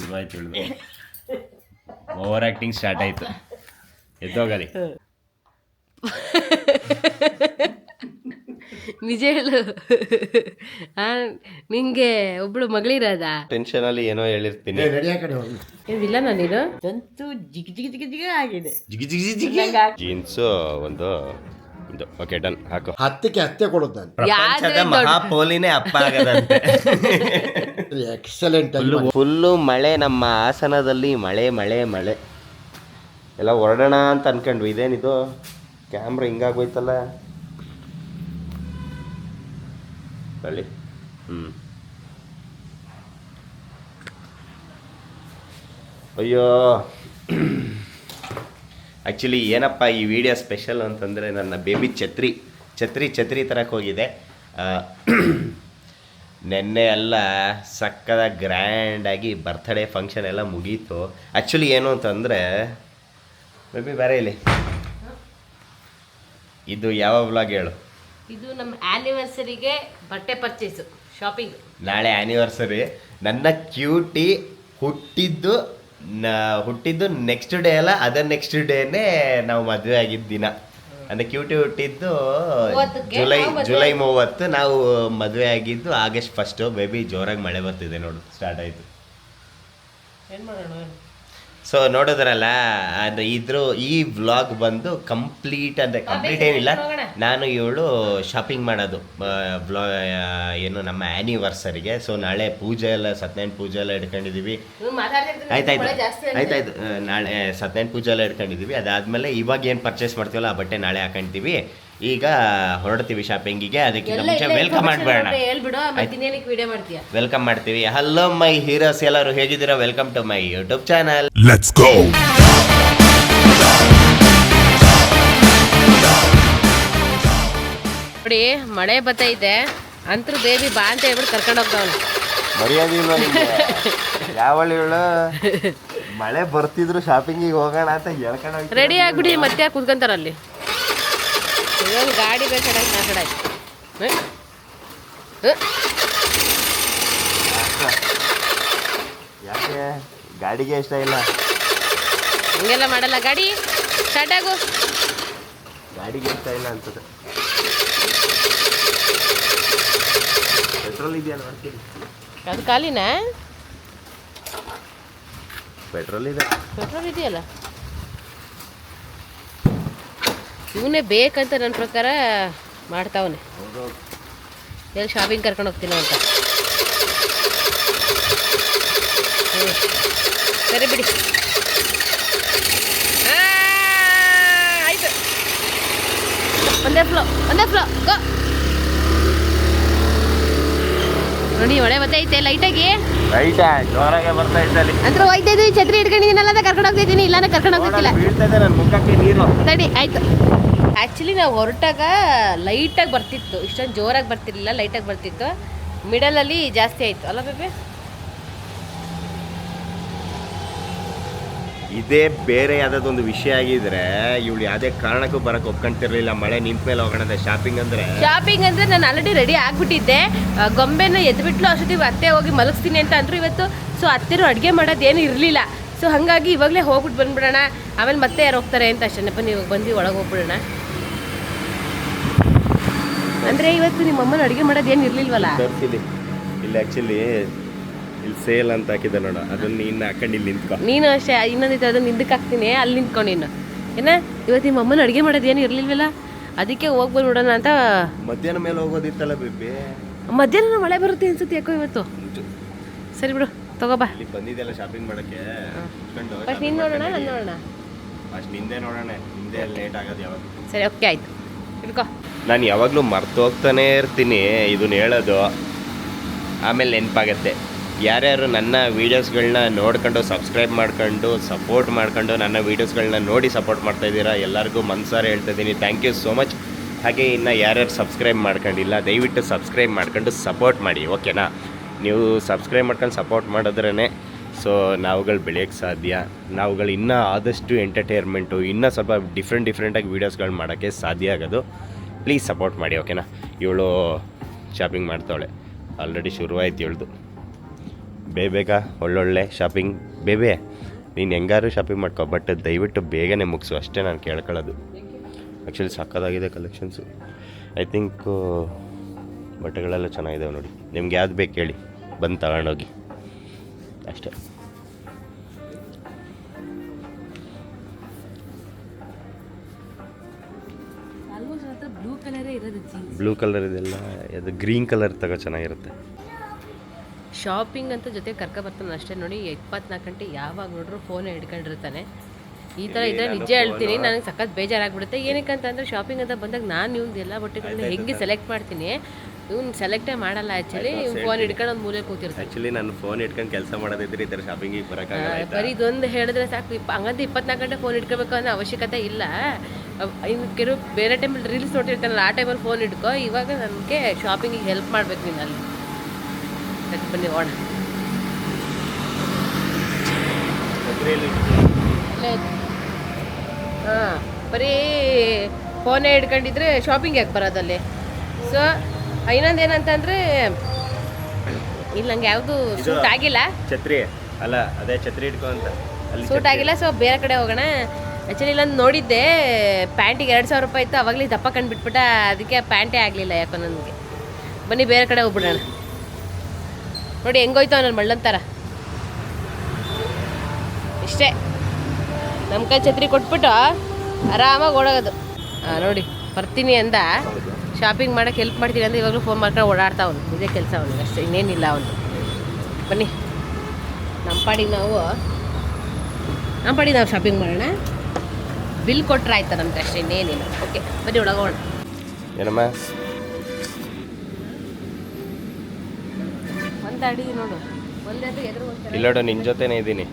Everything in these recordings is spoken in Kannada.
ಶುರುವಾಯ್ತು ಹೇಳಿದೆ. ಓವರ್ ಆ್ಯಕ್ಟಿಂಗ್ ಸ್ಟಾರ್ಟ್ ಆಯಿತು. ಎದ್ದೋಗಲಿ. ನಿಜ ಹೇಳು. ನಿಂಗೆ ಒಬ್ಳು ಮಗಳಿರೋದ? ಟೆನ್ಷನಲ್ಲಿ ಏನೋ ಹೇಳಿರ್ತೀನಿ. ಇಲ್ಲ ನೀನು ಜಂತು ಜಿಗ್ ಜಿಗ್ ಜಿಗ್ ಜಿಗ ಆಗಿದೆ. ಜಿಗಿ ಜಿಗಿ ಜಿಗಿ ಜೀನ್ಸು ಒಂದು ಇದು. ಓಕೆ ಡನ್, ಹಾಕು. 10ಕ್ಕೆ 10 ಕೊಡುತ್ತಾನೆ. ಪ್ರಪಂಚದ ಮಹಾಪೋಲಿನೇ ಅಪ್ಪ ಆಗದಂತೆ. ಎಕ್ಸಲೆಂಟ್. ಫುಲ್ಲು ಮಳೆ, ನಮ್ಮ ಹಾಸನದಲ್ಲಿ ಮಳೆ ಮಳೆ ಮಳೆ. ಎಲ್ಲ ಹೊರಡೋಣ ಅಂತ ಅನ್ಕೊಂಡ್ವಿ. ಇದೇನಿದು ಕ್ಯಾಮ್ರಾ ಹಿಂಗಾಗೋಯ್ತಲ್ಲ. ಅಲ್ಲಿ ಅಯ್ಯೋ. ಆ್ಯಕ್ಚುಲಿ ಏನಪ್ಪ ಈ ವಿಡಿಯೋ ಸ್ಪೆಷಲ್ ಅಂತಂದರೆ, ನನ್ನ ಬೇಬಿ ಛತ್ರಿ ತರಕ್ಕೆ ಹೋಗಿದೆ. ನೆನ್ನೆ ಎಲ್ಲ ಸಕ್ಕದ ಗ್ರ್ಯಾಂಡಾಗಿ ಬರ್ತ್ಡೇ ಫಂಕ್ಷನ್ ಎಲ್ಲ ಮುಗೀತು. ಆ್ಯಕ್ಚುಲಿ ಏನು ಅಂತಂದರೆ, ಬೇಬಿ ಬೇರೆ ಇಲ್ಲಿ ಇದು ಯಾವ ವ್ಲಾಗ್ ಹೇಳು? ಇದು ನಮ್ಮ ಆ್ಯನಿವರ್ಸರಿಗೆ ಬಟ್ಟೆ ಪರ್ಚೇಸು, ಶಾಪಿಂಗ್. ನಾಳೆ ಆ್ಯನಿವರ್ಸರಿ. ನನ್ನ ಕ್ಯೂಟಿ ಹುಟ್ಟಿದ್ದು ನೆಕ್ಸ್ಟ್ ಡೇ ಅಲ್ಲ, ಅದರ ನೆಕ್ಸ್ಟ್ ಡೇನೇ ನಾವು ಮದುವೆ ಆಗಿದ್ದ ದಿನ. ಅಂದರೆ ಕ್ಯೂಟಿ ಹುಟ್ಟಿದ್ದು ಜುಲೈ 30, ನಾವು ಮದುವೆ ಆಗಿದ್ದು August 1. ಬೇಬಿ ಜೋರಾಗಿ ಮಳೆ ಬರ್ತಿದೆ ನೋಡು, ಸ್ಟಾರ್ಟ್ ಆಯಿತು. ಏನು ಮಾಡೋಣ? ಸೊ ನೋಡಿದ್ರಲ್ಲ, ಅದು ಈ ವ್ಲಾಗ್ ಬಂದು ಕಂಪ್ಲೀಟ್ ಏನಿಲ್ಲ. ನಾನು ಇವಳು ಶಾಪಿಂಗ್ ಮಾಡೋದು ಏನು ನಮ್ಮ ಆ್ಯನಿವರ್ಸರಿಗೆ. ಸೊ ನಾಳೆ ಪೂಜೆ ಎಲ್ಲ, ಸತ್ಯನಾರಾಯಣ ಪೂಜೆ ಎಲ್ಲ ಇಟ್ಕೊಂಡಿದ್ದೀವಿ. ಆಯ್ತಾಯ್ತು. ನಾಳೆ ಸತ್ಯನಾರಾಯಣ ಪೂಜೆ ಎಲ್ಲ ಇಟ್ಕೊಂಡಿದ್ದೀವಿ. ಅದಾದಮೇಲೆ ಇವಾಗ ಏನು ಪರ್ಚೇಸ್ ಮಾಡ್ತೀವಲ್ಲ ಆ ಬಟ್ಟೆ ನಾಳೆ ಹಾಕೊಂತೀವಿ. ಈಗ ಹೊರಡ್ತೀವಿ ಶಾಪಿಂಗಿಗೆ. ಅದಕ್ಕಿಂತ ಮುಂಚೆ ವೆಲ್ಕಮ್ ಮಾಡ್ಬೇಡ, ವೆಲ್ಕಮ್ ಮಾಡ್ತೀವಿ. ಹಲೋ ಮೈ ಹೀರೋಸ್, ಎಲ್ಲರೂ ಹೇಗಿದ್ದೀರಾ? Welcome to my YouTube channel. Let's go. ನೋಡಿ, ಮಳೆ ಬರ್ತೈತೆ ಅಂತೂ ಬೇಬಿ ಬಾ ಅಂತ ಹೇಳ್ಬಿಟ್ಟು ಕರ್ಕೊಂಡು ಹೋಗ್ತಾವನು. ಮರ್ಯಾದಿಲ್ಲ ಯಾವಳು ಇವಳು? ಮಳೆ ಬರ್ತಿದ್ರು ಶಾಪಿಂಗಿಗೆ ಹೋಗೋಣ ಅಂತ ಹೇಳ್ಕೊಂಡು ರೆಡಿ ಆಗ್ಬಿಡಿ. ಮತ್ತೆ ಕುತ್ಕೊಂತಾರ ಅಲ್ಲಿ. ಇದೊಂದು ಗಾಡಿ ಬೇಕಾಗಿ ಮಾತಾಡಾಯ್ತು. ಯಾಕೆ ಗಾಡಿಗೆ ಇಷ್ಟ ಇಲ್ಲ? ಹಂಗೆಲ್ಲ ಮಾಡಲ್ಲ. ಗಾಡಿ ಸ್ಟಾರ್ಟ್ ಆಗು. ಗಾಡಿಗೆ ಇಷ್ಟ ಇಲ್ಲ ಅನ್ಸುತ್ತೆ. ಪೆಟ್ರೋಲ್ ಇದೆಯಾ ನೋಡ್ತೀನಿ. ಅದು ಖಾಲಿನಾ? ಪೆಟ್ರೋಲ್ ಇದೆಯಲ್ಲ. ಇವನೇ ಬೇಕಂತ ನನ್ನ ಪ್ರಕಾರ ಮಾಡ್ತಾವನೆ. ಎಲ್ಲಿ ಶಾಪಿಂಗ್ ಕರ್ಕೊಂಡು ಹೋಗ್ತೀನೋ ಅಂತ. ಸರಿ ಬಿಡಿ, ಆಯ್ತು. ಒಂದೇ ಫ್ಲೋ ಗೋ. ನೋಡಿ ಮಳೆ ಬರ್ತೈತೆ ಲೈಟಾಗಿ. ಜೋರಾಗೆ ಬರ್ತಾ ಇದ್ದಲ್ಲಿ ಅಂದ್ರೆ ಹೋಯ್ತಾ ಇದ್ದೀವಿ. ಛತ್ರಿ ಹಿಡ್ಕೊಂಡಿದ್ದೀನಲ್ಲ, ಕರ್ಕೊಂಡು ಹೋಗ್ತಿದ್ದೀನಿ. ಇಲ್ಲಾಂದ್ರೆ ಕರ್ಕೊಂಡು ಹೋಗ್ತಿಲ್ಲ. ನನ್ನ ಮುಖಕ್ಕೆ ನೀರು. ಸರಿ ಆಯ್ತು. ಆ್ಯಕ್ಚುಲಿ ನಾವು ಹೊರಟಾಗ ಲೈಟಾಗಿ ಬರ್ತಿತ್ತು, ಇಷ್ಟೊಂದು ಜೋರಾಗಿ ಬರ್ತಿರ್ಲಿಲ್ಲ, ಲೈಟಾಗಿ ಬರ್ತಿತ್ತು. ಮಿಡಲಲ್ಲಿ ಜಾಸ್ತಿ ಆಯಿತು ಅಲ್ಲ ಬೇಬಿ? ಇದೇ ಬೇರೆ ಯಾವುದಾದೊಂದು ವಿಷಯ ಆಗಿದ್ರೆ ಇವಳು ಯಾವುದೇ ಕಾರಣಕ್ಕೂ ಬರೋಕ್ಕೆ ಒಪ್ಕೊಂತಿರ್ಲಿಲ್ಲ. ಮಳೆ ನಿಂತ ಮೇಲೆ ಹೋಗೋಣ ಶಾಪಿಂಗ್ ಅಂದರೆ ನಾನು ಆಲ್ರೆಡಿ ರೆಡಿ ಆಗಿಬಿಟ್ಟಿದ್ದೆ. ಗೊಂಬೆನ ಎದ್ಬಿಟ್ಲು ಅಷ್ಟೊತ್ತಿಗೆ ಅತ್ತೆ ಹೋಗಿ ಮಲಗಿಸ್ತೀನಿ ಅಂತ ಅಂದರು ಇವತ್ತು. ಸೊ ಅತ್ತೆರು ಅಡುಗೆ ಮಾಡೋದೇನು ಇರಲಿಲ್ಲ. ಸೊ ಹಾಗಾಗಿ ಇವಾಗಲೇ ಹೋಗ್ಬಿಟ್ಟು ಬಂದ್ಬಿಡೋಣ, ಆಮೇಲೆ ಮತ್ತೆ ಯಾರು ಹೋಗ್ತಾರೆ ಅಂತ ಅಷ್ಟೇ. ನೀವು ಬಂದು ಒಳಗೆ ಹೋಗ್ಬಿಡೋಣ. ಅಂದರೆ ಇವತ್ತು ನಿಮ್ಮ ಅಮ್ಮನ ಅಡುಗೆ ಮಾಡೋದೇನು ಇರಲಿಲ್ವಲ್ಲ? ಇಲ್ಲಿ ಆ್ಯಕ್ಚುಲಿ ಇಲ್ಲಿ ಸೇಲ್ ಅಂತ ಹಾಕಿದ್ದೆ ನೋಡು, ಅದನ್ನು ನೀನು ಹಾಕೊಂಡು ಇಲ್ಲಿ ನಿಂತ್ಕೊ. ನೀನು ಅಷ್ಟೇ ಇನ್ನೊಂದಿತ್ತು, ಅದನ್ನು ಹಿಂದಕ್ಕೆ ಹಾಕ್ತೀನಿ, ಅಲ್ಲಿ ನಿಂತ್ಕೊಂಡು ನೀನು. ಏನ ಇವತ್ತು ನಿಮ್ಮ ಅಮ್ಮನ ಅಡುಗೆ ಮಾಡೋದೇನು ಇರಲಿಲ್ವಲ್ಲ, ಅದಕ್ಕೆ ಹೋಗಿ ಬಂದ್ಬಿಡೋಣ ಅಂತ. ಮಧ್ಯಾಹ್ನ ಮೇಲೆ ಹೋಗೋದಿತ್ತಲ್ಲ ಬೇಬಿ? ಮಧ್ಯಾಹ್ನ ಮಳೆ ಬರುತ್ತೆ ಅನ್ಸುತ್ತೆ ಯಾಕೋ ಇವತ್ತು. ಸರಿ ಬಿಡು, ತಗೋಬಾ. ಇಲ್ಲಿ ಬಂದಿದ್ದೆಲ್ಲ ಶಾಪಿಂಗ್ ಮಾಡೋಕ್ಕೆ. ಫಸ್ಟ್ ನೀನು ನೋಡೋಣ, ನಾನು ನೋಡೋಣ. ಫಸ್ಟ್ ನಿಂದೆ ನೋಡೋಣ, ನಿಂದೆ ಲೇಟ್ ಆಗೋದು ಯಾವಾಗ. ಸರಿ ಓಕೆ ಆಯಿತು, ಇಟ್ಕೋ. ನಾನು ಯಾವಾಗಲೂ ಮರ್ತು ಹೋಗ್ತಾನೆ ಇರ್ತೀನಿ ಇದನ್ನ ಹೇಳೋದು, ಆಮೇಲೆ ನೆನಪಾಗತ್ತೆ. ಯಾರ್ಯಾರು ನನ್ನ ವೀಡಿಯೋಸ್ಗಳನ್ನ ನೋಡ್ಕೊಂಡು ಸಬ್ಸ್ಕ್ರೈಬ್ ಮಾಡ್ಕೊಂಡು ಸಪೋರ್ಟ್ ಮಾಡ್ಕೊಂಡು ನನ್ನ ವೀಡಿಯೋಸ್ಗಳನ್ನ ನೋಡಿ ಸಪೋರ್ಟ್ ಮಾಡ್ತಾಯಿದ್ದೀರಾ, ಎಲ್ಲರಿಗೂ ಮನಸಾರೆ ಹೇಳ್ತಾ ಇದ್ದೀನಿ, ಥ್ಯಾಂಕ್ ಯು ಸೋ ಮಚ್. ಹಾಗೆ ಇನ್ನು ಯಾರ್ಯಾರು ಸಬ್ಸ್ಕ್ರೈಬ್ ಮಾಡ್ಕೊಂಡಿಲ್ಲ ದಯವಿಟ್ಟು ಸಬ್ಸ್ಕ್ರೈಬ್ ಮಾಡ್ಕೊಂಡು ಸಪೋರ್ಟ್ ಮಾಡಿ, ಓಕೆನಾ? ನೀವು ಸಬ್ಸ್ಕ್ರೈಬ್ ಮಾಡ್ಕೊಂಡು ಸಪೋರ್ಟ್ ಮಾಡಿದ್ರೇ ಸೊ ನಾವುಗಳು ಬೆಳೆಯೋಕ್ಕೆ ಸಾಧ್ಯ. ನಾವುಗಳು ಇನ್ನೂ ಆದಷ್ಟು ಎಂಟರ್ಟೈನ್ಮೆಂಟು ಇನ್ನೂ ಸ್ವಲ್ಪ ಡಿಫ್ರೆಂಟಾಗಿ ವೀಡಿಯೋಸ್ಗಳು ಮಾಡೋಕ್ಕೆ ಸಾಧ್ಯ ಆಗೋದು. ಪ್ಲೀಸ್ ಸಪೋರ್ಟ್ ಮಾಡಿ, ಓಕೆನಾ? ಇವಳು ಶಾಪಿಂಗ್ ಮಾಡ್ತಾವಳೆ, ಆಲ್ರೆಡಿ ಶುರುವಾಯ್ತು ಇವಳ್ದು. ಬೇಗ ಒಳ್ಳೊಳ್ಳೆ ಶಾಪಿಂಗ್ ಬೇಬೆ ನೀನು ಹೆಂಗಾರು ಶಾಪಿಂಗ್ ಮಾಡ್ಕೊ ಬಟ್ ದಯವಿಟ್ಟು ಬೇಗನೆ ಮುಗಿಸು ಅಷ್ಟೇ ನಾನು ಕೇಳ್ಕೊಳ್ಳೋದು. ಆ್ಯಕ್ಚುಲಿ ಸಕ್ಕತ್ತಾಗಿದೆ ಕಲೆಕ್ಷನ್ಸು. ಐ ಥಿಂಕ್ ಬಟ್ಟೆಗಳೆಲ್ಲ ಚೆನ್ನಾಗಿದ್ದಾವೆ ನೋಡಿ. ನಿಮ್ಗೆ ಯಾವ್ದು ಬೇಕು ಹೇಳಿ, ಬಂದು ತಗೊಂಡೋಗಿ ಅಷ್ಟೇ. ಬ್ಲೂ ಕಲರ್ ಇದೆಲ್ಲ, ಅದು ಗ್ರೀನ್ ಕಲರ್ ತಗೋ ಚೆನ್ನಾಗಿರುತ್ತೆ. ಶಾಪಿಂಗ್ ಅಂತ ಜೊತೆ ಬರ್ತಾನೆ ಅಷ್ಟೇ ನೋಡಿ. 24 ಗಂಟೆ ಯಾವಾಗ ನೋಡ್ರು ಫೋನೇ ಹಿಡ್ಕೊಂಡಿರ್ತಾನೆ. ಈ ಥರ ಇದ್ರೆ ನಿಜ ಹೇಳ್ತೀನಿ, ನನಗೆ ಸಖತ್ ಬೇಜಾರಾಗ್ಬಿಡುತ್ತೆ. ಏನಕ್ಕೆ ಅಂತಂದರೆ ಶಾಪಿಂಗ್ ಅಂತ ಬಂದಾಗ ನಾನು ಇವ್ನು ಎಲ್ಲ ಬಟ್ಟೆಗಳನ್ನ ಹೆಂಗೆ ಸೆಲೆಕ್ಟ್ ಮಾಡ್ತೀನಿ, ಇವ್ನು ಸೆಲೆಕ್ಟೇ ಮಾಡಲ್ಲ. ಆ್ಯಕ್ಚುಲಿ ಫೋನ್ ಹಿಡ್ಕೊಂಡು ಒಂದು ಮೂಲೆ ಕೂತಿರ್ತಾರೆ. ಆ್ಯಕ್ಚುಲಿ ನಾನು ಫೋನ್ ಇಟ್ಕೊಂಡು ಕೆಲಸ ಮಾಡೋದಿದ್ರೆ ಈ ಥರ ಶಾಪಿಂಗಿಗೆ ಬರೋಕ್ಕಾಗಲ್ಲ. ಬರೀ ಇದೊಂದು ಹೇಳಿದ್ರೆ ಸಾಕು. ಹಂಗಂತ 24 ಗಂಟೆ ಫೋನ್ ಇಟ್ಕೋಬೇಕು ಅನ್ನೋ ಅವಶ್ಯಕತೆ ಇಲ್ಲ. ಇನ್ನು ಕೆಲವು ಬೇರೆ ಟೈಮಲ್ಲಿ ರೀಲ್ಸ್ ನೋಡ್ತಿರ್ತಾನಲ್ಲ, ಆ ಟೈಮಲ್ಲಿ ಫೋನ್ ಇಟ್ಕೋ. ಇವಾಗ ನನಗೆ ಶಾಪಿಂಗಿಗೆ ಹೆಲ್ಪ್ ಮಾಡ್ಬೇಕು ನೀನು ಅಲ್ಲಿ. ಬನ್ನಿ ಓಣ. ಹಾಂ, ಬರೀ ಫೋನೇ ಹಿಡ್ಕೊಂಡಿದ್ರೆ ಶಾಪಿಂಗ್ ಯಾಕೆ ಬರೋದಲ್ಲಿ? ಸೊ ಇನ್ನೊಂದು ಏನಂತಂದರೆ ಇಲ್ಲಿ ನಂಗೆ ಯಾವುದು ಸೂಟ್ ಆಗಿಲ್ಲ. ಛತ್ರಿ ಅಲ್ಲ, ಅದೇ ಛತ್ರಿ ಇಟ್ಕೊ ಅಂತ ಅಲ್ಲಿ ಸೂಟ್ ಆಗಿಲ್ಲ. ಸೊ ಬೇರೆ ಕಡೆ ಹೋಗೋಣ. ಆ್ಯಕ್ಚುಲಿ ಇಲ್ಲೊಂದು ನೋಡಿದ್ದೆ, ಪ್ಯಾಂಟಿಗೆ 2000 ರೂಪಾಯಿ ಇತ್ತು. ಅವಾಗಲೇ ದಪ್ಪ ಕಂಡುಬಿಟ್ಬಿಟ್ಟ, ಅದಕ್ಕೆ ಪ್ಯಾಂಟೇ ಆಗಲಿಲ್ಲ ಯಾಕೋ ನನಗೆ. ಬನ್ನಿ ಬೇರೆ ಕಡೆ ಹೋಗ್ಬಿಡೋಣ. ನೋಡಿ ಹೆಂಗೋಯ್ತು ಅವನಲ್ಲಿ ಮಳ್ಳಂತಾರ. ಇಷ್ಟೇ, ನಮ್ಮ ಕೈ ಛತ್ರಿ ಕೊಟ್ಬಿಟ್ಟು ಆರಾಮಾಗಿ ಓಡೋಗೋದು. ನೋಡಿ ಬರ್ತೀನಿ ಅಂದ, ಶಾಪಿಂಗ್ ಮಾಡೋಕ್ಕೆ ಹೆಲ್ಪ್ ಮಾಡ್ತೀನಿ ಅಂದರೆ ಇವಾಗಲೂ ಫೋನ್ ಮಾಡ್ಕೊಂಡು ಓಡಾಡ್ತಾ ಅವನು. ಇದೇ ಕೆಲಸ ಅವನಿಗೆ ಅಷ್ಟೇ, ಇನ್ನೇನಿಲ್ಲ ಅವನು. ಬನ್ನಿ ನಮ್ಮ ಪಾಡಿಗೆ ನಾವು ಶಾಪಿಂಗ್ ಮಾಡೋಣ. ಬಿಲ್ ಕೊಟ್ಟರೆ ಆಯ್ತಾ ನಮ್ಗೆ ಅಷ್ಟೇ, ಇನ್ನೇನಿಲ್ಲ. ಓಕೆ ಬನ್ನಿ ಒಳಗೋಣ. ಏನಮ್ಮ ಒಂದಾಡಿ ನೋಡು, ಒಂದೇ ಎದುರು ಇಲ್ಲೋಡು, ನಿನ್ನ ಜೊತೆನೇ ಇದ್ದೀನಿ.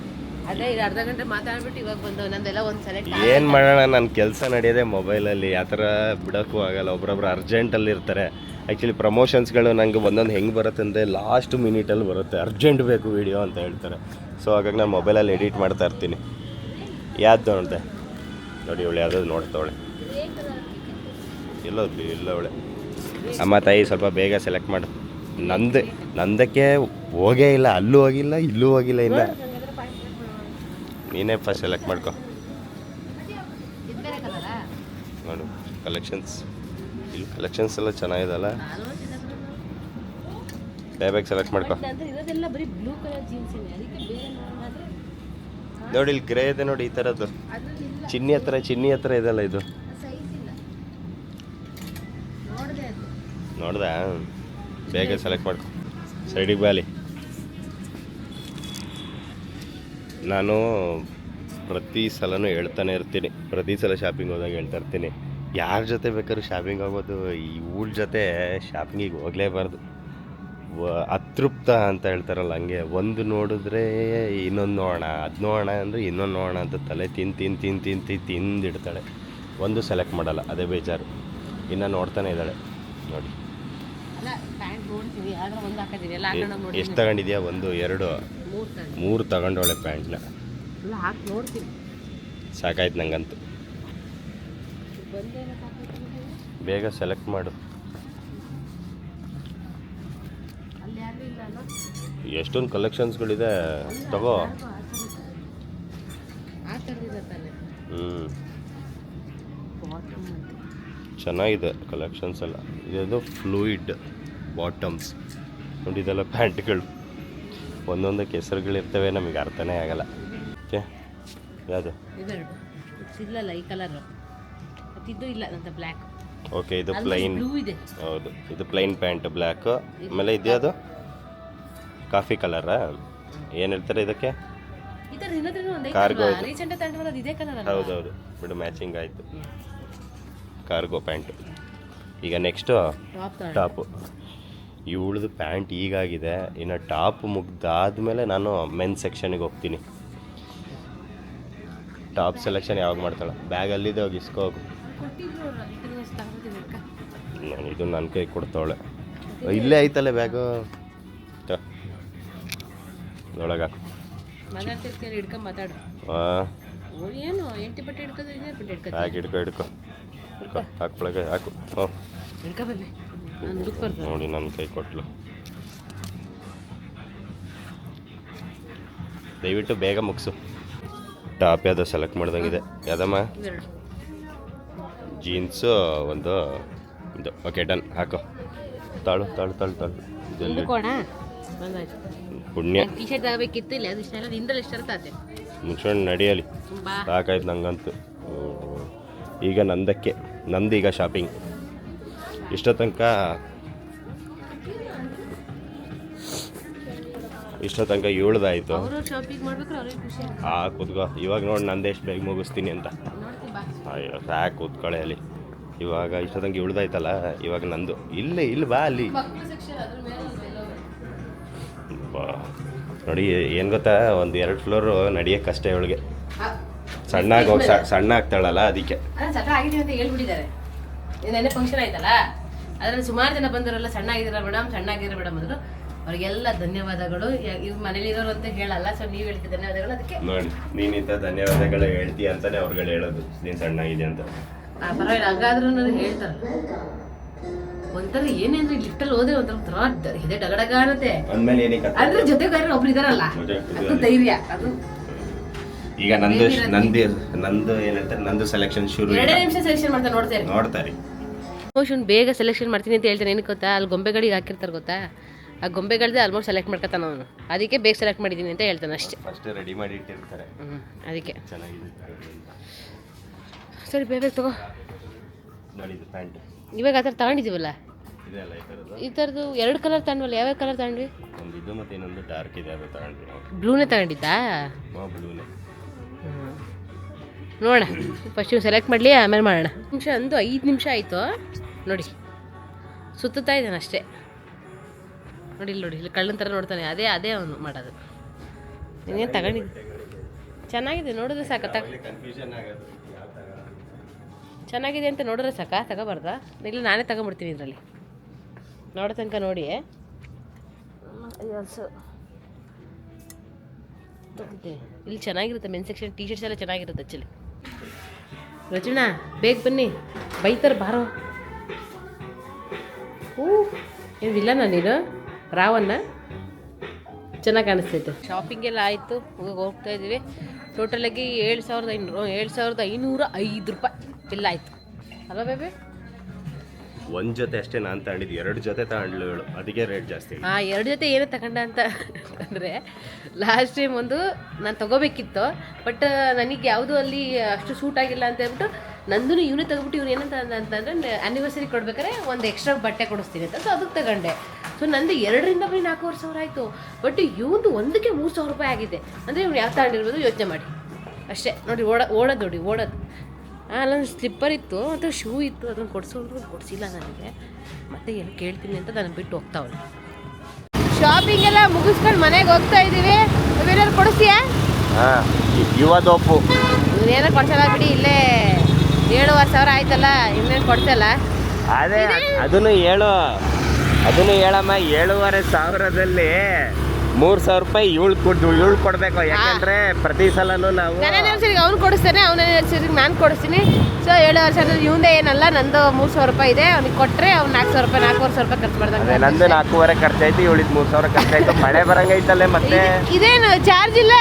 ಅದೇ ಈಗ ಅರ್ಧ ಗಂಟೆ ಮಾತಾಡ್ಬಿಟ್ಟು ಇವಾಗ ಬಂದವು. ನಂದೆಲ್ಲ ಒಂದು ಸೆಲೆಕ್ಟ್ ಏನು ಮಾಡೋಣ, ನನ್ನ ಕೆಲಸ ನಡೆಯೋದೇ ಮೊಬೈಲಲ್ಲಿ. ಆ ಥರ ಬಿಡೋಕ್ಕೂ ಆಗಲ್ಲ. ಒಬ್ಬೊಬ್ರು ಅರ್ಜೆಂಟಲ್ಲಿ ಇರ್ತಾರೆ. ಆ್ಯಕ್ಚುಲಿ ಪ್ರಮೋಷನ್ಸ್ಗಳು ನನಗೆ ಒಂದೊಂದು ಹೆಂಗೆ ಬರುತ್ತೆ ಅಂದರೆ ಲಾಸ್ಟ್ ಮಿನಿಟಲ್ಲಿ ಬರುತ್ತೆ, ಅರ್ಜೆಂಟ್ ಬೇಕು ವೀಡಿಯೋ ಅಂತ ಹೇಳ್ತಾರೆ. ಸೊ ಹಾಗಾಗಿ ನಾನು ಮೊಬೈಲಲ್ಲಿ ಎಡಿಟ್ ಮಾಡ್ತಾ ಇರ್ತೀನಿ. ಯಾವ್ದು ನೋಡಿದೆ ನೋಡಿ, ಇವಳು ಯಾವುದಾದ್ರು ನೋಡ್ತಾವಳೆ. ಎಲ್ಲೋದ್ಲಿ ಇಲ್ಲ ಅವಳೆ. ಅಮ್ಮ ತಾಯಿ ಸ್ವಲ್ಪ ಬೇಗ ಸೆಲೆಕ್ಟ್ ಮಾಡು. ನಂದಕ್ಕೆ ಹೋಗೇ ಇಲ್ಲ, ಅಲ್ಲೂ ಹೋಗಿಲ್ಲ ಇಲ್ಲೂ ಹೋಗಿಲ್ಲ. ಇಲ್ಲ ನೀನೇ ಫಸ್ಟ್ ಸೆಲೆಕ್ಟ್ ಮಾಡ್ಕೊ. ನೋಡು ಕಲೆಕ್ಷನ್ಸ್, ಇಲ್ಲಿ ಕಲೆಕ್ಷನ್ಸ್ ಎಲ್ಲ ಚೆನ್ನಾಗಿದಲ್ಲ. ಬೇಗ ಸೆಲೆಕ್ಟ್ ಮಾಡ್ಕೊ. ನೋಡಿ ಇಲ್ಲಿ ಗ್ರೇ ಇದೆ ನೋಡಿ, ಈ ಥರದ್ದು ಚಿನ್ನಿ ಹತ್ರ ಇದೆಲ್ಲ. ಇದು ನೋಡ್ದಾ? ಬೇಗ ಸೆಲೆಕ್ಟ್ ಮಾಡ್ಕೊ. ಸೈಡಿಗೆ ಬಾಲಿ. ನಾನು ಪ್ರತಿ ಸಲನೂ ಹೇಳ್ತಾನೆ ಇರ್ತೀನಿ, ಪ್ರತಿ ಸಲ ಶಾಪಿಂಗ್ ಹೋದಾಗ ಹೇಳ್ತಾ ಇರ್ತೀನಿ, ಯಾರ ಜೊತೆ ಬೇಕಾದ್ರೂ ಶಾಪಿಂಗ್ ಆಗೋದು, ಈ ಊಟ ಜೊತೆ ಶಾಪಿಂಗಿಗೆ ಹೋಗಲೇಬಾರ್ದು. ಅತೃಪ್ತ ಅಂತ ಹೇಳ್ತಾರಲ್ಲ, ಹಂಗೆ ಒಂದು ನೋಡಿದ್ರೆ ಇನ್ನೊಂದು ನೋಡೋಣ, ಅದು ನೋಡೋಣ ಅಂದರೆ ಇನ್ನೊಂದು ನೋಡೋಣ ಅಂತ ತಲೆ ತಿಂದಿಡ್ತಾಳೆ. ಒಂದು ಸೆಲೆಕ್ಟ್ ಮಾಡಲ್ಲ, ಅದೇ ಬೇಜಾರು. ಇನ್ನು ನೋಡ್ತಾನೆ ಇದ್ದಾಳೆ ನೋಡಿ. ಎಷ್ಟು ತಗೊಂಡಿದ್ಯಾ? 1 2 3 ತಗೊಂಡವಳೆ ಪ್ಯಾಂಟ್ನ. ಸಾಕಾಯ್ತು ನಂಗಂತೂ. ಬೇಗ ಸೆಲೆಕ್ಟ್ ಮಾಡು. ಎಷ್ಟೊಂದು ಕಲೆಕ್ಷನ್ಸ್ಗಳಿದೆ, ತಗೋ. ಚೆನ್ನಾಗಿದೆ ಕಲೆಕ್ಷನ್ಸ್ ಎಲ್ಲ. ಇದು ಫ್ಲೂಯಿಡ್ ಬಾಟಮ್ಸ್ ನೋಡಿ, ಇದೆಲ್ಲ ಪ್ಯಾಂಟ್ಗಳು. ಒಂದೊಂದಕ್ಕೆ ಹೆಸರುಗಳಿರ್ತವೆ, ನಮಗೆ ಅರ್ಥನೇ ಆಗಲ್ಲ. ಓಕೆ, ಯಾವುದು ಇಲ್ಲ ಈ ಕಲರ್ ಇದು ಇಲ್ಲ ನಂತ ಬ್ಲ್ಯಾಕ್. ಓಕೆ, ಇದು ಪ್ಲೈನ್. ಹೌದು, ಇದು ಪ್ಲೈನ್ ಪ್ಯಾಂಟ್ ಬ್ಲ್ಯಾಕ್. ಆಮೇಲೆ ಇದ್ಯಾವುದು ಕಾಫಿ ಕಲರಾ? ಏನು ಹೇಳ್ತಾರೆ ಇದಕ್ಕೆ? ಕಾರ್ಗೋ. ಹೌದೌದು ಬಿಡು, ಮ್ಯಾಚಿಂಗ್ ಆಯಿತು. Cargo pant. ಈಗ ನೆಕ್ಸ್ಟು ಟಾಪು. ಇವಳದು ಪ್ಯಾಂಟ್ ಈಗಾಗಿದೆ, ಇನ್ನು ಟಾಪ್ ಮುಗ್ದಾದ್ಮೇಲೆ ನಾನು ಮೆನ್ ಸೆಕ್ಷನಿಗೆ ಹೋಗ್ತೀನಿ. ಟಾಪ್ ಸೆಲೆಕ್ಷನ್ ಯಾವಾಗ ಮಾಡ್ತಾಳೆ? ಬ್ಯಾಗಲ್ಲಿದೆ, ಹೋಗಿ ಇಸ್ಕೋಗು. ನಾನು ಇದು ನನ್ನ ಕೈ ಕೊಡ್ತಾವಳೆ. ಇಲ್ಲೇ ಐತಲ್ಲ ಬ್ಯಾಗು, ಒಳಗೆ ಹಿಡ್ಕೊ ಹಾಕ್ಕೊಳಗೆ ಹಾಕು. ನೋಡಿ ನನ್ನ ಕೈ ಕೊಟ್ಲು. ದಯವಿಟ್ಟು ಬೇಗ ಮುಗಿಸು. ಟಾಪ್ ಯಾವುದು ಸೆಲೆಕ್ಟ್ ಮಾಡ್ದಂಗಿದೆ ಯಾವ್ದಮ್ಮ? ಇವೆರಡು. ಜೀನ್ಸು ಒಂದು ಇದು. ಓಕೆ ಡನ್, ಹಾಕೋ. ತಾಳು ತಾಳು ತಾಳು ತಾಳು. ಇದೆಲ್ಲಿ ಹಿಂದಕ್ಕೋಣ? ಬಂದಾಯ್ತು. ಪುಣ್ಯ. ಟೀ ಶರ್ಟ್ ತಗೋಬೇಕಿತ್ತು, ಇಲ್ಲ ಅದು ಇಷ್ಟ ಇಲ್ಲ, ನಿಂದಲ್ಲಿ ಎಷ್ಟು ಇರುತ್ತೆ ಮುಚ್ಕೊಂಡು ನಡಿಯಲಿ, ಬಾ. ಸಾಕಾಯ್ತು ನಂಗಂತೂ. ಈಗ ನಂದೀಗ ಶಾಪಿಂಗ್. ಇಷ್ಟ ತನಕ ಏಳ್ದಾಯಿತು. ಅವರು ಶಾಪಿಂಗ್ ಮಾಡ್ಬೇಕಾದ್ರೆ ಅವ್ರಿಗೆ ಖುಷಿ. ಕೂತ್ಕೋ. ಇವಾಗ ನೋಡಿ ನಂದು ಎಷ್ಟು ಬೇಗ ಮುಗಿಸ್ತೀನಿ ಅಂತ. ನೋಡ್ತಿ ಬಾ. ಅಯ್ಯೋ ಸಾಕು ಕೂತ್ಕೊಳ್ಳೆ ಅಲ್ಲಿ. ಇವಾಗ ಇಷ್ಟ ತನಕ ಏಳ್ದಾಯ್ತಲ್ಲ, ಇವಾಗ ನಂದು. ಇಲ್ಲಿ ಬಾ ಅಲ್ಲಿ. ಮಕ್ಕಳು ಸೆಕ್ಷನ್ ಅದ್ರ ಮೇಲೆ ಬಾ ನೋಡಿ, ಏನು ಗೊತ್ತಾ, ಒಂದು 2 ಫ್ಲೋರು ನಡೆಯೋಕ್ಕಷ್ಟೇ ಇವಳಿಗೆ. ಸಣ್ಣಾಗಿ ಹೋಗಿ ಸಣ್ಣ ಆಗ್ತಾಳಲ್ಲ ಅದಕ್ಕೆ. ಸಣ್ಣ ಆಗಿದೆ ಅಂತ ಹೇಳ್ಬಿಟ್ಟಿದ್ದಾರೆ. ನೆನ್ನೆ ಫಂಕ್ಷನ್ ಆಯ್ತಲ್ಲ, ಅದರಲ್ಲಿ ಸುಮಾರು ಜನ ಬಂದವರೆಲ್ಲ ಸಣ್ಣ ಆಗಿದ್ದೀರಾ ಮೇಡಮ್, ಸಣ್ಣ ಆಗಿದ್ದೀರಾ ಮೇಡಮ್ ಅಂದರು. ಅವರಿಗೆಲ್ಲ ಧನ್ಯವಾದಗಳು. ಇವ್ ಮನೇಲಿ ಇರೋರು ಅಂತ ಹೇಳಲ್ಲ, ಸೊ ನೀವು ಹೇಳ್ತೀವಿ ಧನ್ಯವಾದಗಳು. ಅದಕ್ಕೆ ನೋಡಿ, ನೀನಿಂತ ಧನ್ಯವಾದಗಳು ಹೇಳ್ತೀಯ ಅಂತಾನೆ ಅವ್ರುಗಳು ಹೇಳೋದು ನೀನು ಸಣ್ಣಾಗಿದೆ ಅಂತ. ಪರವಾಗಿಲ್ಲ, ಹಂಗಾದ್ರೂ ನನಗೆ ಹೇಳ್ತಾರಲ್ಲ. ಒಂಥರ ಏನೇನ್ರಿ ಲಿಫ್ಟಲ್ಲಿ ಹೋದ್ರೆ ಒಂಥರ ಇದೆ ಡಗಡಗ ಅನ್ನತ್ತೆ. ಅಂದ್ಮೇಲೆ ಏನಕ್ಕೆ ಅಂದ್ರೆ ಜೊತೆಗಾರರು ಒಬ್ರು ಇದಾರಲ್ಲ, ಅದು ಧೈರ್ಯ. ಅದು ಈಗ ನಂದು ಏನಂತಾರೆ, ನಂದು ಸೆಲೆಕ್ಷನ್ ಶುರು. 2 ನಿಮಿಷ ಸೆಲೆಕ್ಷನ್ ನೋಡ್ತಾರೆ. ಮೋಷನ್ ಬೇಗ ಸೆಲೆಕ್ಷನ್ ಮಾಡ್ತೀನಿ ಅಂತ ಹೇಳ್ತಾನೆ. ಏನಕ್ಕೆ ಗೊತ್ತಾ, ಅಲ್ಲಿ ಗೊಂಬೆಗಳಿಗೆ ಹಾಕಿರ್ತಾರೆ ಗೊತ್ತಾ, ಆ ಗೊಂಬೆಗಳ್ದೆ ಆಲ್ಮೋಸ್ಟ್ ಸೆಲೆಕ್ಟ್ ಮಾಡ್ಕೊತಾನ ಅವನು. ಅದಕ್ಕೆ ಬೇಗ ಸೆಲೆಕ್ಟ್ ಮಾಡಿದ್ದೀನಿ ಅಂತ ಹೇಳ್ತಾನೆ ಅಷ್ಟೇ. ಫಸ್ಟ್ ರೆಡಿ ಮಾಡಿ ಇಟ್ಟಿರ್ತಾರೆ. ಅದಕ್ಕೆ ಚೆನ್ನಾಗಿದೆ. ಸರಿ ಬೇಗ ತಗೋ. ನೋಡಿ ಇದು ಪ್ಯಾಂಟ್. ಇವಾಗ ಆ ಥರ ತಗೊಂಡಿದ್ದೀವಲ್ಲ, ಇದೆಲ್ಲ ಈ ಥರದ್ದು. ಈ ಥರದ್ದು 2 ಕಲರ್ ತಗೊಂಡ್ವಲ್ಲ. ಯಾವ್ಯಾವ ಕಲರ್ ತಗೊಂಡ್ವಿ? ಒಂದು ಇದು ಮತ್ತು ಇನ್ನೊಂದು ಡಾರ್ಕ್ ಇದೆ, ಅದು ತಗೊಂಡ್ವಿ ನಾವು. ಬ್ಲೂನೇ ತಗೊಂಡಿದ್ದಾ? ಬ್ಲೂನೇ. ನೋಡೋಣ, ಫಸ್ಟ್ ನೀವು ಸೆಲೆಕ್ಟ್ ಮಾಡಲಿ, ಆಮೇಲೆ ಮಾಡೋಣ. ನಿಮಿಷ ಅಂದು 5 ನಿಮಿಷ ಆಯಿತು ನೋಡಿ. ಸುತ್ತಾ ಇದ್ದಾನೆ ಅಷ್ಟೇ. ನೋಡಿ ಇಲ್ಲಿ ಕಳ್ಳನ ಥರ ನೋಡ್ತಾನೆ. ಅದೇ ಅವನು ಮಾಡೋದು. ನೀನೇನು ತಗೊಂಡಿದ್ದೆ? ಚೆನ್ನಾಗಿದೆ, ನೋಡಿದ್ರೆ ಸಾಕ. ಚೆನ್ನಾಗಿದೆ ಅಂತ ನೋಡಿದ್ರೆ ಸಾಕ, ತಗೋಬಾರ್ದಾ? ಇಲ್ಲ ನಾನೇ ತಗೊಂಬಿಡ್ತೀನಿ ಇದರಲ್ಲಿ. ನೋಡೋ ತನಕ ನೋಡಿ. ತಗೋತೀನಿ. ಇಲ್ಲಿ ಚೆನ್ನಾಗಿರುತ್ತೆ ಮೆನ್ ಸೆಕ್ಷನ್. ಟೀ ಶರ್ಟ್ಸ್ ಎಲ್ಲ ಚೆನ್ನಾಗಿರುತ್ತೆ ಆ್ಯಕ್ಚುಲಿ. ರಚನಾ ಬೇಗ ಬನ್ನಿ, ಬೈತಾರೆ ಬಾರೋ. ಏನು ವಿಲ್ಲನ ನೀನು? ರಾವಣ್ಣ ಚೆನ್ನಾಗಿ ಕಾಣಿಸ್ತೈತೆ. ಶಾಪಿಂಗ್ ಎಲ್ಲ ಆಯಿತು, ಹೋಗ್ತಾ ಇದ್ದೀವಿ. ಟೋಟಲಾಗಿ 7,505 ರೂಪಾಯಿ ಬಿಲ್ ಆಯಿತು ಅಲ್ವಾ ಬೇಬಿ? ಒಂದು ಜೊತೆ ಅಷ್ಟೇ ನಾನು ತಗೊಂಡಿದ್ದು, 2 ಜೊತೆ ತಗೊಂಡ್ಲು ಹೇಳು, ಅದಕ್ಕೆ ರೇಟ್ ಜಾಸ್ತಿ. 2 ಜೊತೆ ಏನೋ ತಗೊಂಡ ಅಂತ ಅಂದರೆ, ಲಾಸ್ಟ್ ಟೈಮ್ ಒಂದು ನಾನು ತೊಗೋಬೇಕಿತ್ತು, ಬಟ್ ನನಗೆ ಯಾವುದೂ ಅಲ್ಲಿ ಅಷ್ಟು ಸೂಟ್ ಆಗಿಲ್ಲ ಅಂತ ಹೇಳ್ಬಿಟ್ಟು ನಂದು ಇವನೇ ತಗೊಬಿಟ್ಟು ಇವ್ನು ಏನಂತ ಅಂತಂದರೆ ಆ್ಯನಿವರ್ಸರಿ ಕೊಡ್ಬೇಕಾದ್ರೆ ಒಂದು ಎಕ್ಸ್ಟ್ರಾ ಬಟ್ಟೆ ಕೊಡಿಸ್ತೀನಿ ಅಂತ. ಸೊ ಅದಕ್ಕೆ ತಗೊಂಡೆ. ಸೊ ನಂದು 2ರಿಂದ ಬರೀ 4,500 ಆಯಿತು. ಬಟ್ ಇವಂದು ಒಂದಕ್ಕೆ 3,000 ರೂಪಾಯಿ ಆಗಿದೆ. ಅಂದರೆ ಇವ್ನು ಯಾವ ತಗೊಂಡಿರ್ಬೋದು ಯೋಚನೆ ಮಾಡಿ ಅಷ್ಟೇ. ನೋಡಿ ಓಡೋದು. ಅಲ್ಲೊಂದು ಸ್ಲಿಪ್ಪರ್ ಇತ್ತು ಮತ್ತು ಶೂ ಇತ್ತು, ಅದನ್ನು ಕೊಡಿಸಿಲ್ಲ ನನಗೆ. ಮತ್ತೆ ಏನು ಕೇಳ್ತೀನಿ ಅಂತ ನಾನು ಬಿಟ್ಟು ಹೋಗ್ತಾವಲ್ಲ. ಶಾಪಿಂಗ್ ಎಲ್ಲ ಮುಗಿಸ್ಕೊಂಡು ಮನೆಗೆ ಹೋಗ್ತಾ ಇದ್ದೀವಿ. ನೀವೇನಾದ್ರು ಕೊಡಿಸ್ತೀಯಾ? ಯುವದೋಪು ಏನೋ ಕೊಡ್ಸಲ್ಲ ಬಿಡಿ, ಇಲ್ಲೇ 7,500 ಆಯ್ತಲ್ಲ, ಇನ್ನೇನು ಕೊಡ್ಸಲ್ಲ. ಅದೇ ಅದನ್ನು ಹೇಳಮ್ಮ. 7,500ದಲ್ಲಿ 3,000 ರೂಪಾಯಿ ಇವಳು ಕೊಡಬೇಕು. ಯಾಕಂದ್ರೆ ಪ್ರತಿ ಸಲನೂ ನಾವು ನನ್ನ ಆನಿವರ್ಸರಿಗೆ ಅವ್ನು ಕೊಡಿಸ್ತಾನೆ, ಅವನ ಆನಿವರ್ಸರಿಗೆ ನಾನು ಕೊಡಿಸ್ತೀನಿ. ಸೊ 7,500 ಇವಂದೇ ಏನಲ್ಲ, ನಂದು 3,000 ರೂಪಾಯಿ ಇದೆ. ಅವ್ನಿಗೆ ಕೊಟ್ಟರೆ ಅವ್ನು 4,000 ರೂಪಾಯಿ 4,500 ರೂಪಾಯಿ ಖರ್ಚು ಮಾಡ್ದಂಗೆ. ನಂದು 4,500 ಖರ್ಚಾಯ್ತು, ಇವಳಿಗೆ 3,000 ಖರ್ಚಾಯ್ತು. ಮಳೆ ಬರಂಗೈತಲ್ಲೇ ಮತ್ತೆ. ಇದೇನು ಚಾರ್ಜ್ ಇಲ್ಲ,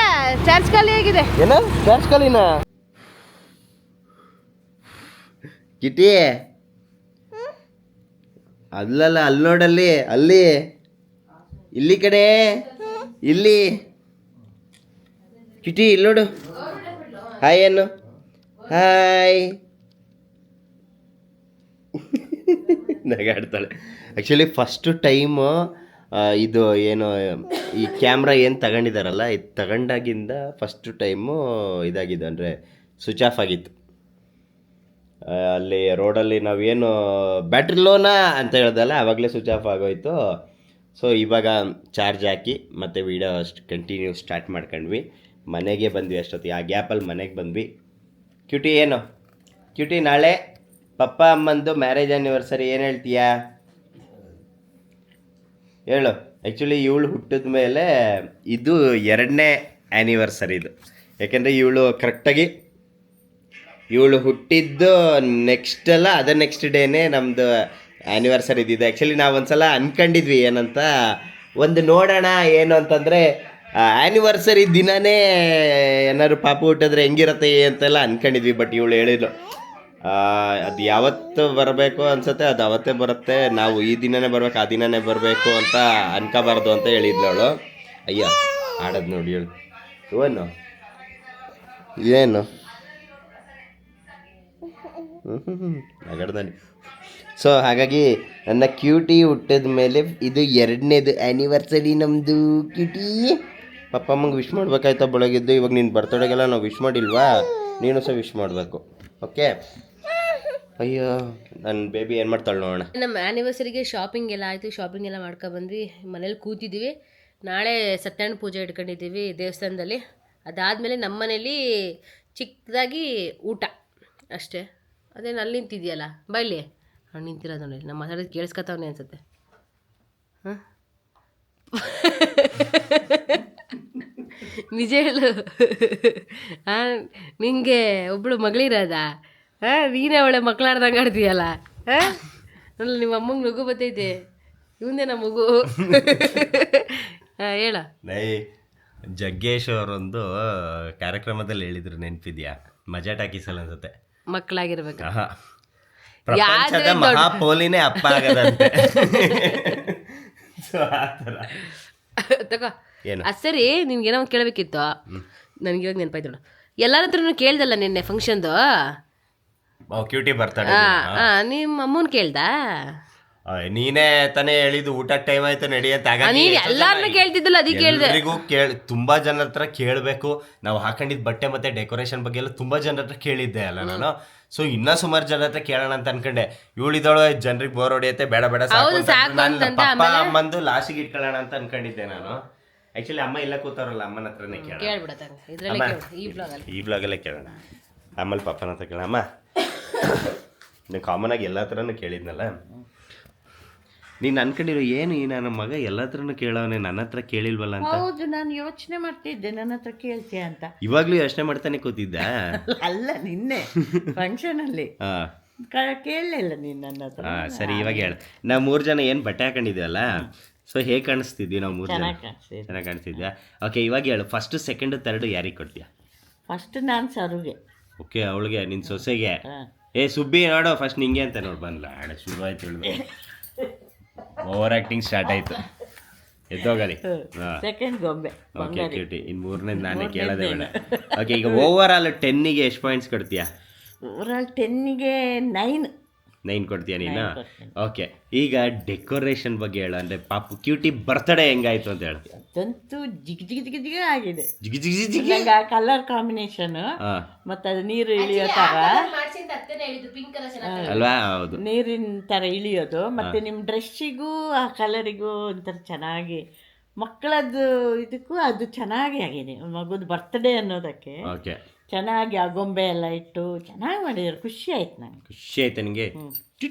ಚಾರ್ಜ್ ಖಾಲಿ ಆಗಿದೆ. ಏನು ಚಾರ್ಜ್ ಖಾಲಿನಾ? ಕಿಟಿ ಅಲ್ಲಲ್ಲ, ಅಲ್ಲಿ ನೋಡಲ್ಲಿ, ಇಲ್ಲಿ ಕಡೆ, ಇಲ್ಲಿ ಕಿಟಿ ಇಲ್ಲಿ ನೋಡು. ಹಾಯ್ ಏನು? ಹಾಯ್. ನಗಾಡ್ತಾಳೆ. ಆ್ಯಕ್ಚುಲಿ ಫಸ್ಟು ಟೈಮು ಇದು ಏನು ಈ ಕ್ಯಾಮ್ರಾ ಏನು ತಗೊಂಡಿದ್ದಾರಲ್ಲ, ಇದು ತಗೊಂಡಾಗಿಂದ ಫಸ್ಟು ಟೈಮು ಇದಾಗಿದೆ, ಅಂದರೆ ಸ್ವಿಚ್ ಆಫ್ ಆಗಿತ್ತು. ಅಲ್ಲಿ ರೋಡಲ್ಲಿ ನಾವೇನು ಬ್ಯಾಟ್ರಿ ಲೋನಾ ಅಂತ ಹೇಳ್ದಲ್ಲ, ಆವಾಗಲೇ ಸ್ವಿಚ್ ಆಫ್ ಆಗೋಯ್ತು. ಸೊ ಇವಾಗ ಚಾರ್ಜ್ ಹಾಕಿ ಮತ್ತೆ ವೀಡಿಯೋ ಕಂಟಿನ್ಯೂ ಸ್ಟಾರ್ಟ್ ಮಾಡ್ಕೊಂಡ್ವಿ. ಮನೆಗೆ ಬಂದ್ವಿ ಅಷ್ಟೊತ್ತಿಗೆ. ಆ ಗ್ಯಾಪಲ್ಲಿ ಮನೆಗೆ ಬಂದ್ವಿ. ಕ್ಯೂಟಿ ನಾಳೆ ಪಪ್ಪ ಅಮ್ಮಂದು ಮ್ಯಾರೇಜ್ ಆ್ಯನಿವರ್ಸರಿ, ಏನು ಹೇಳ್ತೀಯಾ ಹೇಳು? ಆ್ಯಕ್ಚುಲಿ ಇವಳು ಹುಟ್ಟಿದ ಮೇಲೆ ಇದು 2ನೇ ಆ್ಯನಿವರ್ಸರಿ ಇದು. ಯಾಕೆಂದರೆ ಇವಳು ಹುಟ್ಟಿದ್ದು ನೆಕ್ಸ್ಟ್ ಡೇನೇ ನಮ್ಮದು ಆ್ಯನಿವರ್ಸರಿ ಇದ್ದಿದ್ದು. ಆ್ಯಕ್ಚುಲಿ ನಾವು ಒಂದು ಸಲ ಅಂದ್ಕೊಂಡಿದ್ವಿ ಏನಂತ, ಒಂದು ನೋಡೋಣ ಏನು ಅಂತಂದರೆ ಆ್ಯನಿವರ್ಸರಿ ದಿನನೇ ಏನಾದ್ರು ಪಾಪ ಹುಟ್ಟಿದ್ರೆ ಹೆಂಗಿರತ್ತೆ ಅಂತೆಲ್ಲ ಅನ್ಕೊಂಡಿದ್ವಿ. ಬಟ್ ಇವಳು ಹೇಳಿದ್ಲು ಅದು ಯಾವತ್ತು ಬರಬೇಕು ಅನ್ಸುತ್ತೆ ಅದು ಅವತ್ತೇ ಬರುತ್ತೆ, ನಾವು ಈ ದಿನನೇ ಬರ್ಬೇಕು ಆ ದಿನನೇ ಬರಬೇಕು ಅಂತ ಅನ್ಕೋಬಾರ್ದು ಅಂತ ಹೇಳಿದ್ಲು ಅವಳು. ಅಯ್ಯ ಆಡೋದು ನೋಡಿ ಹೇಳು ಏನು ನಗಡ್ದಾನೆ. ಸೊ ಹಾಗಾಗಿ ನನ್ನ ಕ್ಯೂಟಿ ಹುಟ್ಟಿದ ಮೇಲೆ ಇದು 2ನೇದು ಆ್ಯನಿವರ್ಸರಿ ನಮ್ಮದು. ಕ್ಯೂಟಿ ಪಪ್ಪ ಅಮ್ಮಂಗೆ ವಿಶ್ ಮಾಡ್ಬೇಕಾಯ್ತಾ ಬೆಳಗಿದ್ದು. ಇವಾಗ ನೀನು ಬರ್ತಡೆಗೆಲ್ಲ ನಾವು ವಿಶ್ ಮಾಡಿಲ್ವಾ, ನೀನು ಸಹ ವಿಶ್ ಮಾಡಬೇಕು. ಓಕೆ. ಅಯ್ಯೋ ನನ್ನ ಬೇಬಿ ಏನು ಮಾಡ್ತಾಳೆ ನೋಡೋಣ. ನಮ್ಮ ಆ್ಯನಿವರ್ಸರಿಗೆ ಶಾಪಿಂಗ್ ಎಲ್ಲ ಆಯಿತು, ಶಾಪಿಂಗ್ ಎಲ್ಲ ಮಾಡ್ಕೊಬಂದ್ವಿ. ಮನೇಲಿ ಕೂತಿದ್ದೀವಿ. ನಾಳೆ ಸತ್ಯನಾರಾಯಣ ಪೂಜೆ ಇಟ್ಕೊಂಡಿದ್ದೀವಿ ದೇವಸ್ಥಾನದಲ್ಲಿ. ಅದಾದಮೇಲೆ ನಮ್ಮ ಮನೇಲಿ ಚಿಕ್ಕದಾಗಿ ಊಟ ಅಷ್ಟೇ. ಅದೇನು ಅಲ್ಲಿ ನಿಂತಿದೆಯಲ್ಲ ಬೈಲಿ ಅವ್ನು ನಿಂತಿರೋದು ನೋಡಿ. ನಮ್ಮ ಮಾತಾಡೋದು ಕೇಳಿಸ್ಕೊತಾವನೆ ಅನ್ಸುತ್ತೆ. ಹಾಂ ನಿಜ ಹೇಳು. ಹಾಂ ನಿಂಗೆ ಒಬ್ಬಳು ಮಗಳಿರೋದಾ? ಹಾಂ ನೀನೇ ಒಳ್ಳೆ ಮಕ್ಕಳಾಡ್ದಂಗೆ ಆಡ್ತೀಯಲ್ಲ. ಹಾಂ ನೋಡಿ ನಿಮ್ಮ ಅಮ್ಮಂಗೆ ನಗು ಬರ್ತೈತೆ. ಇವಂದೇ ನಮ್ಮ ಮಗು. ಹಾಂ ಹೇಳ. ಜಗ್ಗೇಶ್ ಅವರೊಂದು ಕಾರ್ಯಕ್ರಮದಲ್ಲಿ ಹೇಳಿದ್ರು, ನೆನಪಿದ್ಯಾ? ಮಜಾ ಟಾಕೀಸಲ್ಲ ಅನ್ಸುತ್ತೆ. ಮಕ್ಕಳಾಗಿರ್ಬೇಕು. ಪ್ರಪಂಚದ ಮಹಾಪೋಲಿನೇ ಅಪ್ಪ ಆಗದಂತೆ. ತಗೋ ಸರಿ. ನಿನ್ಗೇನೋ ಒಂದು ಕೇಳಬೇಕಿತ್ತು. ನನಗೆ ಇವಾಗ ನೆನಪಾಯ್ತು ನೋಡು. ಎಲ್ಲರ ಹತ್ರನೂ ಕೇಳ್ದಲ್ಲ ನಿನ್ನೆ ಫಂಕ್ಷನ್ದು. ಕ್ಯೂಟಿ ಬರ್ತಾಳೆ. ನಿಮ್ಮ ಅಮ್ಮನ ಕೇಳ್ದ? ನೀನೇ ತಾನೇ ಹೇಳಿದ್ದು ಊಟ ಟೈಮ್ ಆಯ್ತು ನಡಿ ಅಂತ. ನೀನು ಎಲ್ಲಾರನ್ನೂ ಕೇಳ್ತಿದ್ದಲ್ಲ, ಅದಕ್ಕೆ ಕೇಳಿದೆ. ತುಂಬಾ ಜನರ ಹತ್ರ ಕೇಳಬೇಕು. ನಾವು ಹಾಕೊಂಡಿದ್ ಬಟ್ಟೆ ಮತ್ತೆ ಡೆಕೋರೇಷನ್ ಬಗ್ಗೆ ಎಲ್ಲ ತುಂಬಾ ಜನರ ಹತ್ರ ಕೇಳಿದ್ದೆ ಅಲ್ಲ ನಾನು. ಸೊ ಇನ್ನೂ ಸುಮಾರು ಜನ ಹತ್ರ ಕೇಳೋಣ ಅಂತ ಅನ್ಕೊಂಡೆ. ಇವಳಿದಳು ಜನರಿಗೆ ಬೋರ್ ಹೊಡಿಯುತ್ತೆ, ಬೇಡ ಬೇಡ ಪಪ್ಪ ಅಮ್ಮಂದು ಲಾಸ್ಟಿಗೆ ಇಟ್ಕೊಳ್ಳೋಣ ಅಂತ ಅನ್ಕೊಂಡಿದ್ದೆ ನಾನು. ಆಕ್ಚುಲಿ ಅಮ್ಮ ಇಲ್ಲ ಕೂತಾರಲ್ಲ, ಅಮ್ಮನ ಹತ್ರನೇ ಕೇಳೋಣ. ಈ ಬ್ಲಾಗಲ್ಲೇ ಕೇಳೋಣ. ಆಮೇಲೆ ಪಪ್ಪನ ಹತ್ರ ಕೇಳಮ್ಮ. ನೀವು ಕಾಮನ್ ಆಗಿ ಎಲ್ಲ ಹತ್ರನೂ ಕೇಳಿದ್ನಲ್ಲ. ನೀನು ಅನ್ಕೊಂಡಿರೋ ಏನು ಈ ನನ್ನ ಮಗ ಎಲ್ಲ ಹತ್ರನೂ ಕೇಳವನೆ, ನನ್ನ ಹತ್ರ ಕೇಳಿಲ್ವಲ್ಲ ಅಂತ. ಹೌದು, ನಾನು ಯೋಚನೆ ಮಾಡ್ತಿದ್ದೆ ನನ್ನ ಹತ್ರ ಕೇಳ್ತೀಯ ಅಂತ. ಇವಾಗ್ಲೂ ಯೋಚನೆ ಮಾಡ್ತಾನೆ ಕೂತಿದ್ದ. ಅಲ್ಲ, ನಿನ್ನೆ ಫಂಕ್ಷನ್ ಅಲ್ಲಿ ಕೇಳಲಿಲ್ಲ ನೀನು ನನ್ನ ಹತ್ರ. ಸರಿ, ಇವಾಗ ಹೇಳ. ನಾವು 3 ಜನ ಏನು ಬಟ್ಟೆ ಹಾಕೊಂಡಿದ್ವಲ್ಲ, ಸೊ ಹೇಗೆ ಕಾಣಿಸ್ತಿದ್ವಿ ನಾವು 3 ಜನ? ಚೆನ್ನಾಗಿ ಕಾಣಿಸ್ತಿದ್ಯಾ? ಓಕೆ, ಇವಾಗ ಹೇಳು. ಫಸ್ಟ್, ಸೆಕೆಂಡ್, ಥರ್ಡ್ ಯಾರಿಗೆ ಕೊಡ್ತೀಯಾ? ಫಸ್ಟ್ ನಾನು ಸರುಗೆ. ಓಕೆ, ಅವಳಿಗೆ, ನಿನ್ನ ಸೊಸೆಗೆ. ಸುಬ್ಬಿ ನೋಡು ಫಸ್ಟ್ ನಿಂಗೆ ಅಂತ ನೋಡಿ ಬಂದ್ಲ. ಶುರು ಆಯ್ತು ಹೇಳಿದ್ರು. ಓವರ್ ಆಕ್ಟಿಂಗ್ ಸ್ಟಾರ್ಟ್ ಆಯ್ತು. ಎದ್ದೋಗಲಿ. ಸೆಕೆಂಡ್ ಗೊಂಬೆ. Okay cutie. ಇನ್ನು 3ನೇದು ನಾನೇ ಕೇಳೋದೇ ಬೇಡ. ಓಕೆ, ಈಗ ಓವರ್ ಆಲ್ 10ಗೆ ಎಷ್ಟು ಪಾಯಿಂಟ್ಸ್ ಕೊಡ್ತೀಯಾ? ಓವರ್ ಆಲ್ 10ಗೆ 9 ಕೊಡ್ತೀಯಾ ನೀನು? ಓಕೆ, ಈಗ ಡೆಕೋರೇಷನ್ ಬಗ್ಗೆ ಹೇಳು. ಅಂದರೆ ಪಾಪು ಕ್ಯೂಟಿ ಬರ್ತ್ಡೇ ಹೆಂಗಾಯ್ತು ಅಂತ ಹೇಳು. ಅದಂತೂ ಜಿಗ್ ಜಿಗ್ ಜಿಗ್ ಜಿಗ್ ಆಗಿದೆ. ಜಿಗಿ ಜಿಗಿ ಜಿಗಿ. ನಂಗೆ ಆ ಕಲರ್ ಕಾಂಬಿನೇಷನ್ ಮತ್ತೆ ಅದು ನೀರು ಇಳಿಯೋ ಥರ ಅಲ್ವಾ? ಹೌದು, ನೀರಿನ ಥರ ಇಳಿಯೋದು. ಮತ್ತೆ ನಿಮ್ಮ ಡ್ರೆಸ್ಸಿಗೂ ಆ ಕಲರಿಗೂ ಒಂಥರ ಚೆನ್ನಾಗಿ, ಮಕ್ಕಳದ್ದು ಇದಕ್ಕೂ ಅದು ಚೆನ್ನಾಗಿ ಆಗಿದೆ. ಮಗುದು ಬರ್ತ್ಡೇ ಅನ್ನೋದಕ್ಕೆ ಓಕೆ, ಚೆನ್ನಾಗಿ ಆ ಗೊಂಬೆ ಎಲ್ಲ ಇಟ್ಟು ಚೆನ್ನಾಗಿ ಮಾಡಿದ್ರು. ಖುಷಿ ಆಯ್ತು ನನಗೆ. ಖುಷಿ ಆಯ್ತು ನನಗೆ.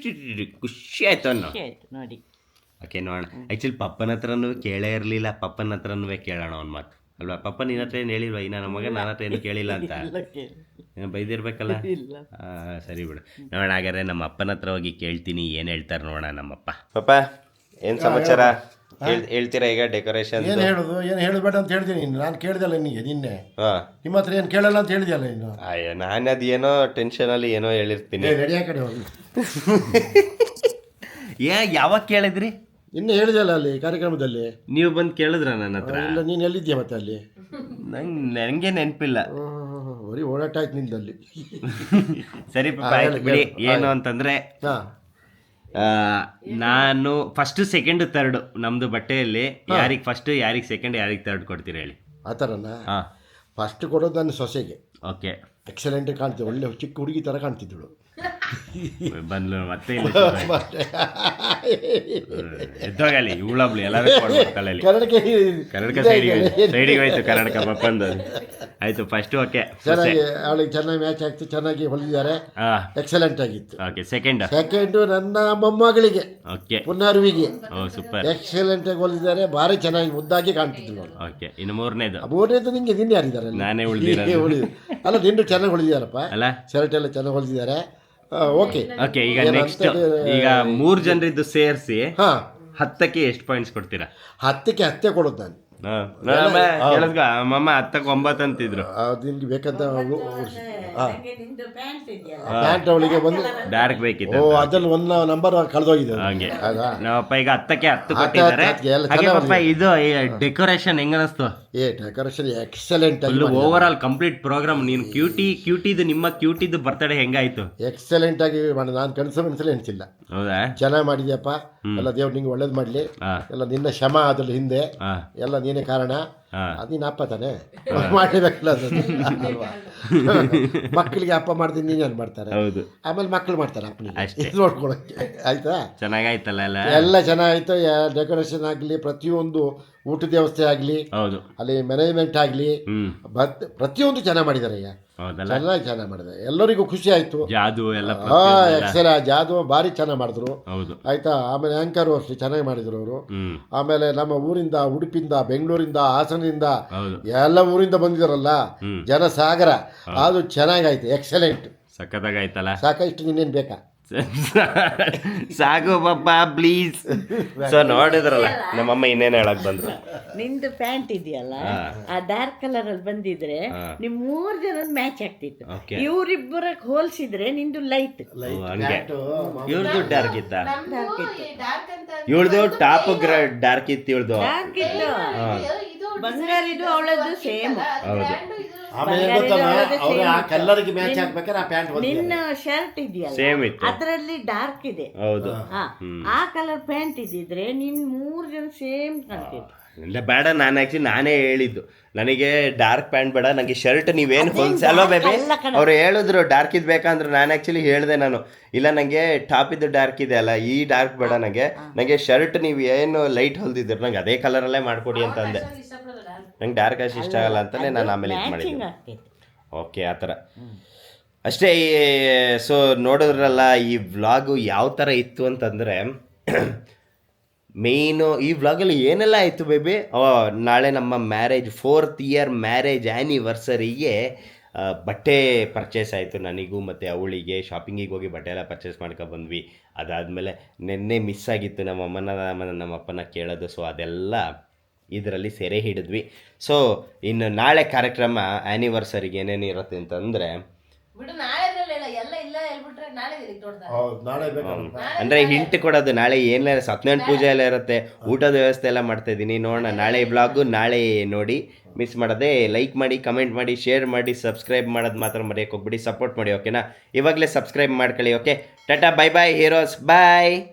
ಖುಷಿ ಆಯ್ತು ಅನ್ನೋ. ಖುಷಿ ಆಯ್ತು ನೋಡಿ. ಓಕೆ, ನೋಡೋಣ. ಆ್ಯಕ್ಚುಲಿ ಪಪ್ಪನ ಹತ್ರನೂ ಕೇಳೇ ಇರಲಿಲ್ಲ. ಪಪ್ಪನ ಹತ್ರನೂ ಕೇಳೋಣ ಒಂದು ಮಾತು ಅಲ್ವಾ? ಪಪ್ಪ ನಿನ್ನ ಹತ್ರ ಏನು ಹೇಳಿಲ್ವ? ಈ ನನ್ನ ಮಗ ನನ್ನ ಹತ್ರ ಏನು ಕೇಳಿಲ್ಲ ಅಂತ ಬೈದಿರ್ಬೇಕಲ್ಲ. ಸರಿ ಬಿಡು, ನೋಡೋಣ. ಹಾಗಾದ್ರೆ ನಮ್ಮ ಅಪ್ಪನ ಹತ್ರ ಹೋಗಿ ಕೇಳ್ತೀನಿ ಏನು ಹೇಳ್ತಾರೆ ನೋಡೋಣ ನಮ್ಮಪ್ಪ. ಪಪ್ಪ ಏನು ಸಮಾಚಾರ ಹೇಳ್ತೀರಾ ಈಗ ಡೆಕೋರೇಷನ್? ಏನು ಹೇಳೋದು? ಏನು ಹೇಳಬೇಡ ಅಂತ ಹೇಳ್ತೀನಿ. ನಾನು ಕೇಳ್ದಲ್ಲ ನಿನ್ನೆ. ನಿಮ್ಮ ಹತ್ರ ಏನು ಕೇಳಲ್ಲ ಅಂತ ಹೇಳಿದ್ಯಲ್ಲ ಇನ್ನು. ಅಯ್ಯೋ, ನಾನು ಅದೇನೋ ಟೆನ್ಷನಲ್ಲಿ ಏನೋ ಹೇಳಿರ್ತೀನಿ. ರೆಡಿ ಆ ಕಡೆ ಹೋಗಿ. ಯಾವಾಗ ಕೇಳಿದ್ರಿ? ಇನ್ನು ಹೇಳಿದಲ್ಲ ಅಲ್ಲಿ ಕಾರ್ಯಕ್ರಮದಲ್ಲಿ. ನೀವು ಬಂದು ಕೇಳಿದ್ರ ನನ್ನ ಹತ್ರ? ಇಲ್ಲ, ನೀನು ಎಲ್ಲಿದ್ಯಾ ಮತ್ತೆ ಅಲ್ಲಿ? ನನಗೆ ನೆನಪಿಲ್ಲ. ಬರೀ ಓಡಾಟ ಆಯ್ತು ನಿಂದಲ್ಲಿ. ಸರಿ ಪಾಪ, ಆಯ್ತು ಬಿಡಿ. ಏನು ಅಂತಂದ್ರೆ ನಾನು ಫಸ್ಟ್, ಸೆಕೆಂಡ್, ಥರ್ಡ್ ನಮ್ದು ಬಟ್ಟೆಯಲ್ಲಿ ಯಾರಿಗೆ ಫಸ್ಟ್, ಯಾರಿಗೆ ಸೆಕೆಂಡ್, ಯಾರಿಗೆ ಥರ್ಡ್ ಕೊಡ್ತೀರಾ ಹೇಳಿ? ಆ ಥರನಾ? ಹಾಂ, ಫಸ್ಟ್ ಕೊಡೋದು ನನ್ನ ಸೊಸೆಗೆ. Okay, excellent ಕಾಣ್ತಿದ್ದೆ. ಒಳ್ಳೆ ಚಿಕ್ಕ ಹುಡುಗಿ ಥರ ಕಾಣ್ತಿದ್ದಳು. ಬಂದ್ಲು ಮತ್ತೆ ಎದ್ದೋಗಲಿ. ಇವಳಬ್ಳು ಎಲ್ಲರೂ ತಲೆಯಲ್ಲಿ ಕನ್ನಡಕ ಸೈಡಿಗೆ ಹೋಯ್ತು. ಕನ್ನಡಕ ಪಪ್ಪಂದು ಆಯ್ತು ಫಸ್ಟ್. ಓಕೆ, ಚೆನ್ನಾಗಿ ಅವಳಿಗೆ ಚೆನ್ನಾಗಿ ಮ್ಯಾಚ್ ಆಗ್ತು. ಚೆನ್ನಾಗಿ ಹೊಲಿದಿದ್ದಾರೆ. ಎಕ್ಸಲೆಂಟ್ ಆಗಿತ್ತು. ಓಕೆ, ಸೆಕೆಂಡ್ ನನ್ನ ಮೊಮ್ಮಗಳಿಗೆ, ಓಕೆ, ಪುನರ್ವಿಗೆ ಸೂಪರ್ ಎಕ್ಸಲೆಂಟ್ ಆಗಿ ಹೊಲಿದಿದ್ದಾರೆ. ಭಾರಿ ಚೆನ್ನಾಗಿ ಮುದ್ದಾಗಿ ಕಾಣ್ತಿದ್ಲು. ಓಕೆ, ಇನ್ನು ಮೂರನೇದು ನಿಂಗೆ ನಿನ್ನೆ ಯಾರಿದ್ದಾರೆ? ನಾನೇ ಉಳಿದಿರೋದು. ಅಲ್ಲ, ನಿಂದು ಚೆನ್ನಾಗಿ ಹೊಲಿದಿದ್ದಾರಪ್ಪ. ಅಲ್ಲ, ಶರ್ಟ್ ಎಲ್ಲ ಚೆನ್ನಾಗಿ ಹೊಲಿದಿದ್ದಾರೆ. ಓಕೆ ಓಕೆ, ಈಗ ನೆಕ್ಸ್ಟ್, ಈಗ 3 ಜನರಿದ್ದು ಸೇರಿಸಿ 10ಕ್ಕೆ ಎಷ್ಟು ಪಾಯಿಂಟ್ಸ್ ಕೊಡ್ತೀರಾ? 10ಕ್ಕೆ 10 ಕೊಡೋದು ನಾನು. ಕೇಳಿಸ್ಕ ಅಮ್ಮಮ್ಮ 10ಕ್ಕೆ 9 ಅಂತಿದ್ರು. ಅದು ನಿಮ್ಗೆ ಬೇಕಂತ ನಿಂದು ಪ್ಯಾಂಟ್ ಇದೆಯಲ್ಲ ಪ್ಯಾಂಟ್ ಅವಳಿಗೆ ಒಂದು ಡಾರ್ಕ್ ಬೇಕಿತ್ತು ಅದ್ರಲ್ಲಿ ಒಂದು ನಂಬರ್ ಕಳೆದೋಗಿದೆ ಹಂಗೆ. ಹೌದಾ? ನಮ್ಮಪ್ಪ ಈಗ 10ಕ್ಕೆ 10 ಕೊಟ್ಟಿದ್ದಾರೆ. ಎಲ್ಲ ಹಾಗೆ ಚೆನ್ನಾಗಿ ಪಾಪ ಇದು ಡೆಕೋರೇಷನ್ ಹೆಂಗ ಅನಿಸ್ತು? ಡೆಕೋರೇಷನ್ ಎಕ್ಸಲೆಂಟ್ ಆಗಿ ಓವರ್ ಆಲ್ ಕಂಪ್ಲೀಟ್ ಪ್ರೋಗ್ರಾಮ್. ನೀನು ಕ್ಯೂಟಿದು ನಿಮ್ಮ ಕ್ಯೂಟಿದು ಬರ್ತಡೇ ಹೆಂಗಾಯ್ತು? ಎಕ್ಸಲೆಂಟ್ ಆಗಿ ಮಾಡಿ ನಾನು ಕನಸಲ್ಲಿ ಎಣಿಸಿಲ್ಲ. ಹೌದಾ? ಚೆನ್ನಾಗಿ ಮಾಡಿದ್ಯಪ್ಪ. ಎಲ್ಲ ದೇವ್ರು ನಿಂಗೆ ಒಳ್ಳೇದು ಮಾಡಲಿ. ಎಲ್ಲ ನಿನ್ನ ಶ್ರಮ ಅದ್ರಲ್ಲಿ ಹಿಂದೆ ಎಲ್ಲ ನೀನೇ ಕಾರಣ. ಅದು ನೀನು ಅಪ್ಪ ತಾನೆ ಮಾಡಲೇಬೇಕಲ್ಲ ಅಲ್ವಾ? ಮಕ್ಕಳಿಗೆ ಅಪ್ಪ ಮಾಡ್ತೀನಿ ನೀನೇನು ಮಾಡ್ತಾರೆ, ಹೌದು. ಆಮೇಲೆ ಮಕ್ಕಳು ಮಾಡ್ತಾರೆ ಅಪ್ಪನಿಗೆ ಅಷ್ಟೇ. ನೋಡ್ಕೊಳಕ್ಕೆ. ಆಯ್ತಾ? ಚೆನ್ನಾಗಾಯ್ತಲ್ಲ ಎಲ್ಲ? ಎಲ್ಲ ಚೆನ್ನಾಗಿತ್ತು. ಡೆಕೋರೇಷನ್ ಆಗಲಿ, ಪ್ರತಿಯೊಂದು ಊಟದ ವ್ಯವಸ್ಥೆ ಆಗಲಿ, ಹೌದು, ಅಲ್ಲಿ ಮ್ಯಾನೇಜ್ಮೆಂಟ್ ಆಗಲಿ, ಪ್ರತಿಯೊಂದು ಚೆನ್ನಾಗಿ ಮಾಡಿದ್ದಾರೆ. ಹೌದಲ್ಲ? ಚೆನ್ನಾಗಿ ಮಾಡಿದ್ದಾರೆ. ಎಲ್ಲರಿಗೂ ಖುಷಿ ಆಯ್ತು. ಜಾದು ಎಲ್ಲ ಎಕ್ಸೆಲ್ ಜಾದು ಭಾರಿ ಚೆನ್ನಾಗಿ ಮಾಡಿದ್ರು. ಹೌದು. ಆಯ್ತಾ? ಆಮೇಲೆ ಆಂಕರು ಅಷ್ಟೇ ಚೆನ್ನಾಗಿ ಮಾಡಿದ್ರು ಅವರು. ಆಮೇಲೆ ನಮ್ಮ ಊರಿಂದ, ಉಡುಪಿಂದ, ಬೆಂಗಳೂರಿಂದ, ಹಾಸನದಿಂದ, ಎಲ್ಲ ಊರಿಂದ ಬಂದಿದಾರಲ್ಲ ಜನ ಸಾಗರ. ಅದು ಚೆನ್ನಾಗಾಯ್ತು. ಎಕ್ಸಲೆಂಟ್. ಸಖತ್ತಾಗಾಯ್ತಲ್ಲ? ಸಾಕಷ್ಟು ಇನ್ನೇನು ಬೇಕಾ? ಸಾಕು ಪಾಪ ಪ್ಲೀಸ್. ಸೊ ನೋಡಿದ್ರಲ್ಲ ನಮ್ಮಮ್ಮ ಇನ್ನೇನು ಹೇಳಕ್ ಬಂದ್ರು. ನಿಂದು ಪ್ಯಾಂಟ್ ಇದೆಯಲ್ಲ ಆ ಡಾರ್ಕ್ ಕಲರ್ ಅಲ್ಲಿ ಬಂದಿದ್ರೆ ನಿಮ್ 3 ಜನ ಮ್ಯಾಚ್ ಆಗ್ತಿತ್ತು. ಇವ್ರಿಬ್ಬರ ಹೋಲ್ಸಿದ್ರೆ ನಿಂದು ಲೈಟ್. ಹಂಗೆ ಇವ್ರದ್ದು ಡಾರ್ಕ್ ಇತ್ತ? ಇವಳ್ದು ಟಾಪ್ ಡಾರ್ಕ್ ಇತ್ತು. ಇವಳ್ದು ಡಾರ್ಕ್ ಇತ್ತು. ಬಂಗಾರಿದು ಅವಳದ್ದು ಸೇಮ್. ಹೌದು. ಆಮೇಲೆ ಗೊತ್ತಲ್ಲ, ಅವ್ರು ಆ ಕಲರ್ಗೆ ಮ್ಯಾಚ್ ಆಗ್ಬೇಕಾದ್ರೆ ಆ ಪ್ಯಾಂಟ್ ನಿನ್ನ ಶರ್ಟ್ ಇದೆಯಲ್ಲ ಸೇಮ್ ಇತ್ತು, ಅದರಲ್ಲಿ ಡಾರ್ಕ್ ಇದೆ. ಹೌದು. ಆ ಕಲರ್ ಪ್ಯಾಂಟ್ ಇದ್ದಿದ್ರೆ ನಿನ್ 3 ಜನ ಸೇಮ್ ಕಾಣ್ತಿತ್ತು. ಇಲ್ಲ ಬೇಡ, ನಾನೇ ಹೇಳಿದ್ದು ನನಗೆ ಡಾರ್ಕ್ ಪ್ಯಾಂಟ್ ಬೇಡ, ನನಗೆ ಶರ್ಟ್ ನೀವೇನು ಹೊಲ್ಸಿ ಅಲ್ವಾ ಬೇಬಿ? ಅವ್ರು ಹೇಳಿದ್ರು ಡಾರ್ಕ್ ಇದು ಬೇಕಂದ್ರೆ ನಾನು ಆ್ಯಕ್ಚುಲಿ ಹೇಳಿದೆ ನಾನು, ಇಲ್ಲ ನನಗೆ ಟಾಪ್ ಇದ್ದು ಡಾರ್ಕ್ ಇದೆ ಅಲ್ಲ, ಈ ಡಾರ್ಕ್ ಬೇಡ, ನನಗೆ ಶರ್ಟ್ ನೀವು ಏನು ಲೈಟ್ ಹೊಲ್ದಿದ್ರು ನಂಗೆ ಅದೇ ಕಲರಲ್ಲೇ ಮಾಡಿಕೊಡಿ ಅಂತ ಅಂದೆ. ನಂಗೆ ಡಾರ್ಕ್ ಅಷ್ಟು ಇಷ್ಟ ಆಗಲ್ಲ ಅಂತಲೇ ನಾನು ಆಮೇಲೆ ಇದು ಮಾಡಿದ್ದೆ. ಓಕೆ, ಆ ಥರ ಅಷ್ಟೇ. ಸೊ ನೋಡಿದ್ರಲ್ಲ ಈ ವ್ಲಾಗು ಯಾವ ಥರ ಇತ್ತು ಅಂತಂದರೆ, ಮೇಯ್ನು ಈ ವ್ಲಾಗಲ್ಲಿ ಏನೆಲ್ಲ ಆಯಿತು ಬೇಬಿ? ನಾಳೆ ನಮ್ಮ ಮ್ಯಾರೇಜ್ 4th ಇಯರ್ ಮ್ಯಾರೇಜ್ ಆ್ಯನಿವರ್ಸರಿಗೆ ಬಟ್ಟೆ ಪರ್ಚೇಸ್ ಆಯಿತು ನನಗೂ ಮತ್ತು ಅವಳಿಗೆ. ಶಾಪಿಂಗಿಗೆ ಹೋಗಿ ಬಟ್ಟೆ ಎಲ್ಲ ಪರ್ಚೇಸ್ ಮಾಡ್ಕೊಬಂದ್ವಿ. ಅದಾದಮೇಲೆ ನಿನ್ನೆ ಮಿಸ್ ಆಗಿತ್ತು ನಮ್ಮಪ್ಪನ ಕೇಳೋದು. ಸೊ ಅದೆಲ್ಲ ಇದರಲ್ಲಿ ಸೆರೆ ಹಿಡಿದ್ವಿ. ಸೊ ಇನ್ನು ನಾಳೆ ಕಾರ್ಯಕ್ರಮ ಆ್ಯನಿವರ್ಸರಿಗೆ ಏನೇನು ಇರುತ್ತೆ ಅಂತಂದರೆ, ಅಂದರೆ ಹಿಂಟ್ ಕೊಡೋದು ನಾಳೆ ಏನೆಲ್ಲ ಸತ್ಯನಾರಾಯಣ ಪೂಜೆ ಎಲ್ಲ ಇರುತ್ತೆ, ಊಟದ ವ್ಯವಸ್ಥೆ ಎಲ್ಲ ಮಾಡ್ತಾಯಿದ್ದೀನಿ. ನೋಡೋಣ ನಾಳೆ ವ್ಲಾಗು ನಾಳೆ ನೋಡಿ. ಮಿಸ್ ಮಾಡೋದೇ ಲೈಕ್ ಮಾಡಿ, ಕಮೆಂಟ್ ಮಾಡಿ, ಶೇರ್ ಮಾಡಿ, ಸಬ್ಸ್ಕ್ರೈಬ್ ಮಾಡೋದು ಮಾತ್ರ ಮರೆಯೋಕೆ ಹೋಗ್ಬಿಡಿ. ಸಪೋರ್ಟ್ ಮಾಡಿ, ಓಕೆನಾ? ಇವಾಗಲೇ ಸಬ್ಸ್ಕ್ರೈಬ್ ಮಾಡ್ಕೊಳ್ಳಿ. Okay, tata, bye bye heroes, ಬಾಯ್.